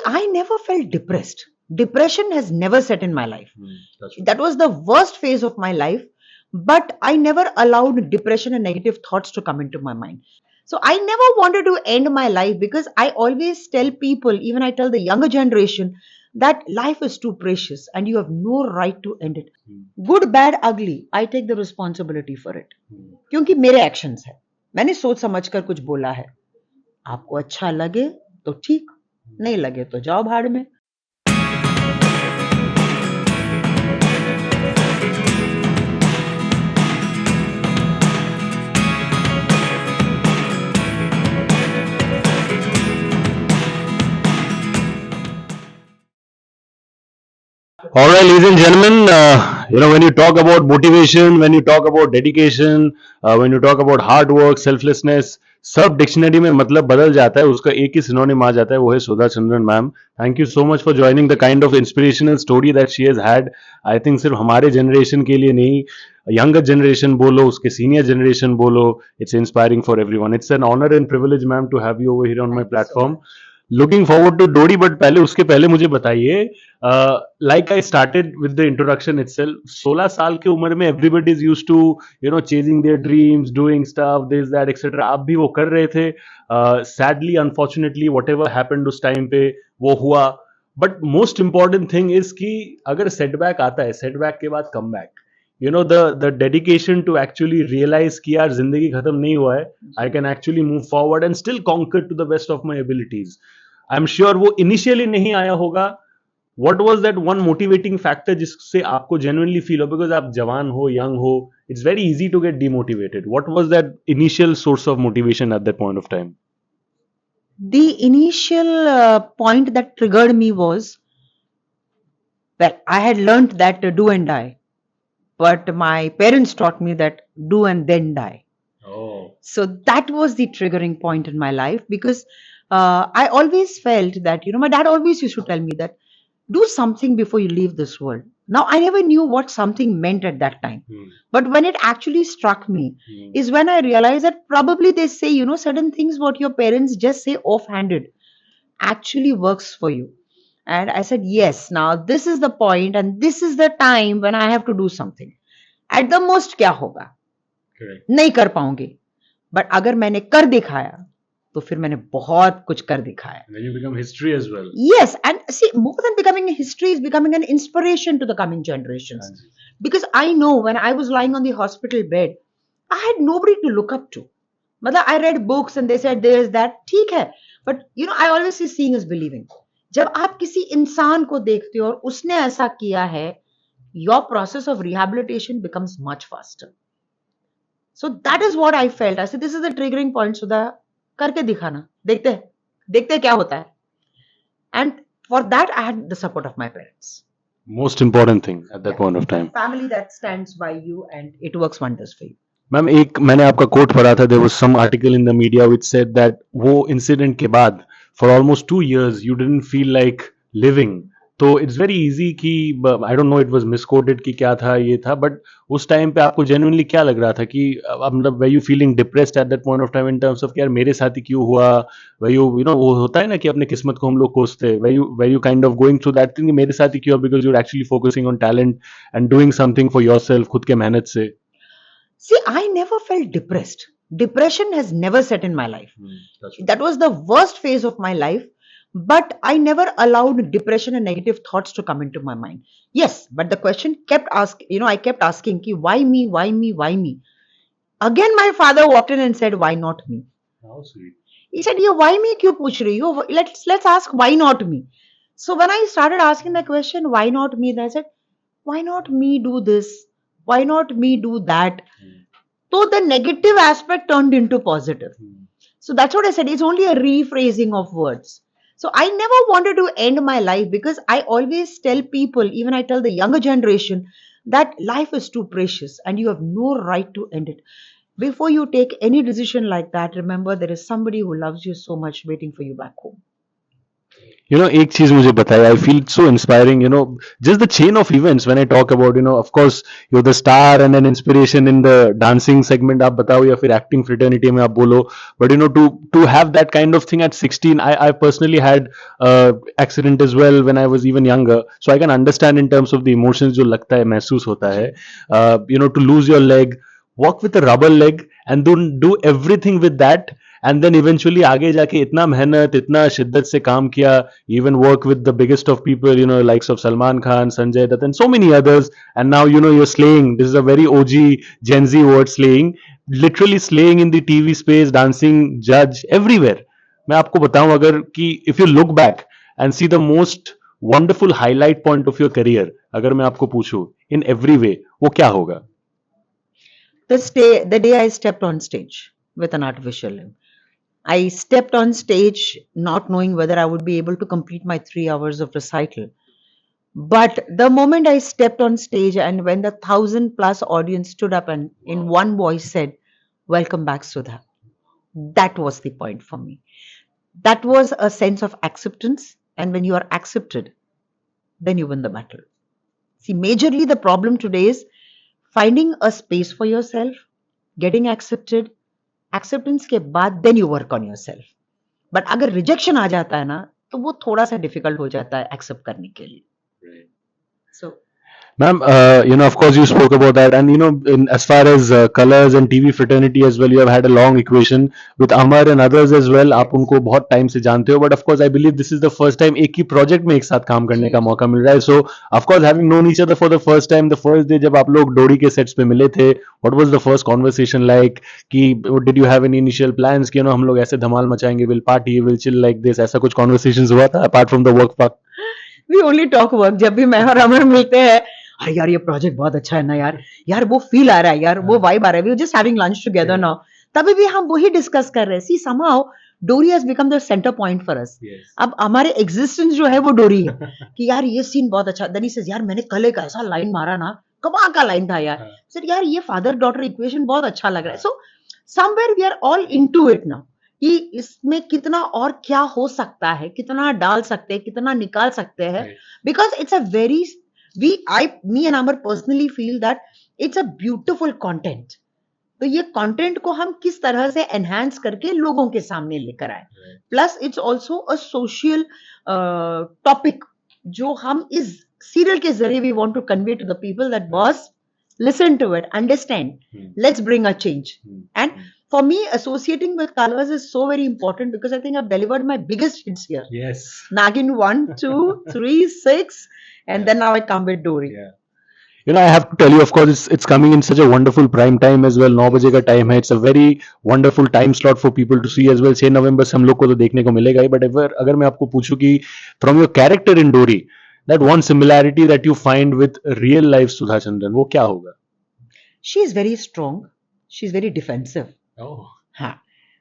I never felt depressed. Depression has never set in my life. That's right. That was the worst phase of my life, but I never allowed depression and negative thoughts to come into my mind. So I never wanted to end my life because I always tell people, even I tell the younger generation, that life is too precious and you have no right to end it. Good, bad, ugly, I take the responsibility for it. क्योंकि मेरे actions है, मैंने सोच समझ कर कुछ बोला है. आपको अच्छा लगे तो ठीक, नहीं लगे तो जाओ भाड़ में. All right, ladies and gentlemen, when you talk about motivation, when you talk about dedication, when you talk about hard work, selflessness, सब डिक्शनरी में मतलब बदल जाता है, उसका एक ही सिनोनिम आ जाता है, वो है Sudha Chandran ma'am. Thank you so much for joining the kind of inspirational story that she has had. I think सिर्फ हमारे जनरेशन के लिए नहीं, यंगर जनरेशन बोलो, उसके सीनियर जनरेशन बोलो, it's inspiring for everyone. It's an honour and privilege ma'am to have you over here on my platform. Looking forward to Doree, but उसके पहले मुझे बताइए, like I started with the introduction itself, 16 साल की उम्र में everybody is used to chasing their dreams, doing stuff, this that etc. आप भी वो कर रहे थे. Sadly, unfortunately, whatever happened उस टाइम पे वो हुआ. But most important thing is कि अगर setback आता है, setback के बाद comeback, the dedication to actually realize कि यार जिंदगी खत्म नहीं हुआ है, I can actually move forward and still conquer to the best of my abilities. I'm sure वो initially नहीं आया होगा. What was that one motivating factor जिससे आपको genuinely feel हो, because आप जवान हो, young हो, it's very easy to get demotivated. What was that initial source of motivation at that point of time? The initial point that triggered me was, well, I had learnt that do and die, but my parents taught me that do and then die. Oh. So that was the triggering point in my life, because I always felt that, my dad always used to tell me that do something before you leave this world. Now, I never knew what something meant at that time. But when it actually struck me is when I realized that probably they say, certain things what your parents just say offhanded actually works for you. And I said, yes, now this is the point and this is the time when I have to do something. At the most, क्या होगा? Correct. नहीं कर पाऊंगी. But अगर मैंने कर दिखाया, तो फिर मैंने बहुत कुछ कर दिखाया. And then you become history as well. Yes, and see, more than becoming a history is becoming an inspiration to the coming generations. Because I know when I was lying on the hospital bed, I had nobody to look up to. मतलब I read books and they said there's that, ठीक है. But I always say seeing is believing. जब आप किसी इंसान को देखते हो और उसने ऐसा किया है, your process of rehabilitation becomes much faster. So that is what I felt. I said, this is the triggering point, Sudha. करके दिखाना, देखते क्या होता है. And for that, I had the support of my parents. Most important thing at that point of time. Family that stands by you and it works wonders for you. Ma'am, एक मैंने आपका coat पढ़ा था. there was some article in the media which said that वो incident के बाद for almost 2 years you didn't feel like living. तो it's very easy कि I don't know it was misquoted कि क्या था ये था, but उस टाइम पे आपको genuinely क्या लग रहा था कि मतलब were you feeling depressed at that point of time in terms of कि यार मेरे साथ ही क्यों हुआ? were you वो होता है ना कि अपने किस्मत को हम लोग कोसते, were you kind of going through that thing कि मेरे साथ ही क्यों? because you're actually focusing on talent and doing something for yourself खुद के मेहनत से. See, I never felt depressed. Depression has never set in my life. That was the worst phase of my life. But I never allowed depression and negative thoughts to come into my mind. Yes, but the question kept asking, I kept asking, why me, why me, why me? Again, my father walked in and said, why not me? How sweet. He said, why me kyun puch rahi ho? Let's ask, why not me? So when I started asking the question, why not me? Then I said, why not me do this? Why not me do that? So the negative aspect turned into positive. So that's what I said. It's only a rephrasing of words. So I never wanted to end my life because I always tell people, even I tell the younger generation, that life is too precious and you have no right to end it. Before you take any decision like that, remember there is somebody who loves you so much waiting for you back home. एक चीज मुझे बताया, I feel so inspiring, just the chain of events when I talk about, of course you the star and an inspiration in the dancing segment आप बताओ या फिर acting fraternity में आप बोलो, but to have that kind of thing at 16, I personally had accident as well when I was even younger, so I can understand in terms of the emotions जो लगता है, महसूस होता है, to lose your leg, walk with a rubber leg and do everything with that, and then eventually आगे जाके इतना मेहनत इतना शिद्दत से काम किया, even work with the biggest of people, likes of Salman Khan, Sanjay Dutt and so many others, and now you're slaying. This is a very OG Gen Z word, slaying, literally slaying in the TV space, dancing, judge everywhere. मैं आपको बताऊं अगर कि if you look back and see the most wonderful highlight point of your career, अगर मैं आपको पूछूं in every way, वो क्या होगा? The day I stepped on stage with an artificial limb. I stepped on stage not knowing whether I would be able to complete my 3 hours of recital. But the moment I stepped on stage and when the 1,000+ audience stood up and in one voice said, "Welcome back, Sudha," that was the point for me. That was a sense of acceptance. And when you are accepted, then you win the battle. See, majorly the problem today is finding a space for yourself, getting accepted, acceptance के बाद then you work on yourself. But अगर rejection आ जाता है ना, तो वो थोड़ा सा difficult हो जाता है accept करने के लिए. So Ma'am, of course, you spoke about that, and as far as colors and TV fraternity as well, you have had a long equation with Amar and others as well. आप उनको बहुत time से जानते हो, but of course, I believe this is the first time एक ही project में एक साथ काम करने का मौका मिल रहा है. So, of course, having known each other for the first time, the first day जब आप लोग डोरी के sets पे मिले थे, what was the first conversation like? कि did you have any initial plans कि हम लोग ऐसे धमाल मचाएंगे, we'll party, we'll chill like this, ऐसा कुछ conversations हुआ था apart from the work part? we only talk work. जब भी मैं और अमर मिलते हैं, अरे यार ये प्रोजेक्ट बहुत अच्छा है ना यार, यार वो फील आ रहा है यार, वो वाइब आ रहा है, we just having lunch together now. तभी भी हम वही डिस्कस कर रहे हैं. See somehow Doree has become the centre point for us. अब हमारे एग्जिस्टेंस जो है वो डोरी है कि यार ये सीन बहुत अच्छा. देन ही सेज यार मैंने कल एक ऐसा लाइन मारा ना, कमाल का लाइन था यार. सर यार ये फादर डॉटर इक्वेशन बहुत अच्छा लग रहा है. So somewhere we are all into it now कि इसमें कितना और क्या हो सकता है, कितना डाल सकते हैं, कितना निकाल सकते हैं. Because it's a very me and Amar personally feel that it's a beautiful content. तो ये कंटेंट को हम किस तरह से एनहांस करके लोगों के सामने लेकर आए. Plus it's also a social topic जो हम इस सीरियल के जरिए we want to convey to the people that boss listen to it, understand, let's bring a change. And for me, associating with colors is so very important because I think I've delivered my biggest hits here. Yes. Naagin 1, 2, 3, 6, and then now I come with Doree. I have to tell you, of course, it's coming in such a wonderful prime time as well. 9 बजे का time है. It's a very wonderful time slot for people to see as well. 6 नवंबर से हम लोग को तो देखने को मिलेगा ही. But अगर मैं आपको पूछूं कि from your character in Doree, that one similarity that you find with real life Sudha Chandran, वो क्या होगा? She is very strong. She is very defensive. Oh. हाँ,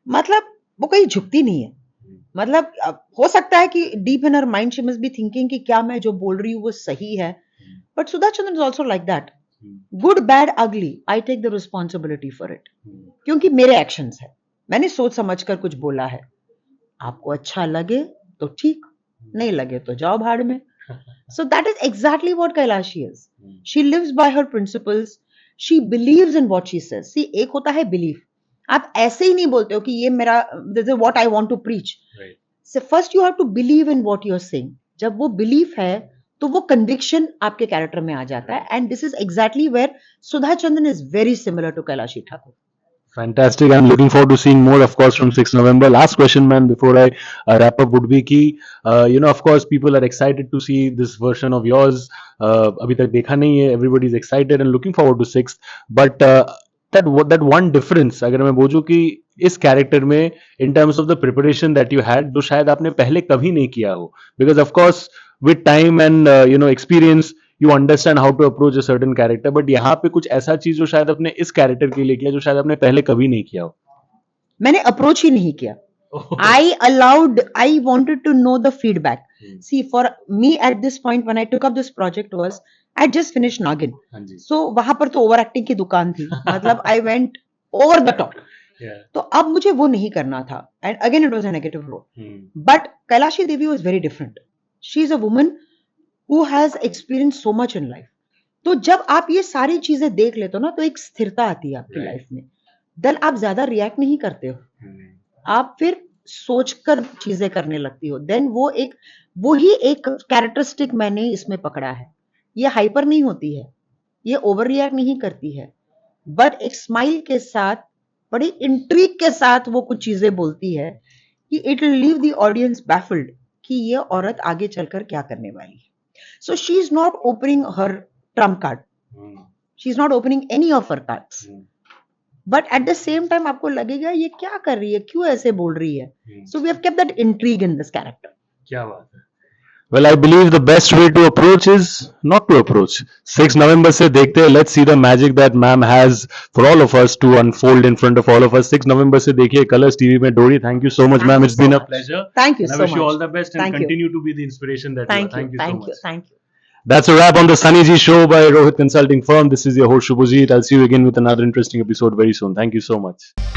मतलब वो कहीं झुकती नहीं है. मतलब हो सकता है कि deep in her mind she must be thinking कि क्या मैं जो बोल रही हूँ वो सही है. But Sudha Chandran is also like that. Good, bad, ugly, I take the responsibility for it. क्योंकि मेरे actions है. मैंने सोच समझ कर कुछ बोला है. आपको अच्छा लगे तो ठीक, नहीं लगे तो जाओ भाड़ में. So that is exactly what Kailashi is. She lives by her principles. She believes in what she says. See, एक होता है belief. आप ऐसे ही नहीं बोलते हो कि ये मेरा this is what I want to preach. Right. So first you have to believe in what you're saying. जब वो belief है तो वो conviction आपके character में आ जाता है. And this is exactly where Sudha Chandran is very similar to Kailashi Thakur. Fantastic. I'm looking forward to seeing more, of course, from 6 November. Last question, man, before I wrap up would be ki, of course, people are excited to see this version of yours. Abhi tak dekha nahi hai. Everybody's excited and looking forward to 6th. But that one difference, अगर मैं बोलूं कि इस character में in terms of the preparation that you had, जो शायद आपने पहले कभी नहीं किया हो. Because of course, with time and experience, you understand how to approach a certain character, but यहाँ पे कुछ ऐसा चीज जो शायद अपने इस कैरेक्टर के लिए किया जो शायद आपने पहले कभी नहीं किया हो. मैंने अप्रोच ही नहीं किया. I wanted to know the feedback. See, for me at this point when I took up this project was I just finished Naagin. So वहां पर तो ओवर एक्टिंग की दुकान थी. मतलब I went over the top. Yeah. तो अब मुझे वो नहीं करना था, and again it was a negative role. But Kailashi Devi was very different. She is a woman who has experience so much in life. तो जब आप ये सारी चीजें देख लेते हो ना, तो एक स्थिरता आती है आपकी लाइफ में. देन आप ज्यादा रिएक्ट नहीं करते हो, आप फिर सोचकर चीजें करने लगती हो. देन वही एक कैरेक्टरिस्टिक मैंने इसमें पकड़ा है. ये हाइपर नहीं होती है, ये ओवर रिएक्ट नहीं करती है, बट एक स्माइल के साथ, बड़ी इंट्रीग के साथ वो कुछ चीजें बोलती है कि it will leave the audience baffled कि ये औरत आगे चलकर क्या करने वाली है. So she is not opening her Trump card, she is not opening any of her cards, but at the same time आपको लगेगा ये क्या कर रही है, क्यों ऐसे बोल रही है. So we have kept that intrigue in this character. क्या बात है. Well, I believe the best way to approach is not to approach. 6 November से देखते हैं. Let's see the magic that ma'am has for all of us to unfold in front of all of us. 6 November से देखिए Colors TV में. Doree, thank you so much, ma'am. It's been a pleasure. Thank you and so I wish much. you all the best and Thank you. continue to be the inspiration that Thank you are. you. Thank you so much. Thank you. That's a wrap on the Sunny Ji Show by Rohit Consulting Firm. This is your host Shubhajit. I'll see you again with another interesting episode very soon. Thank you so much.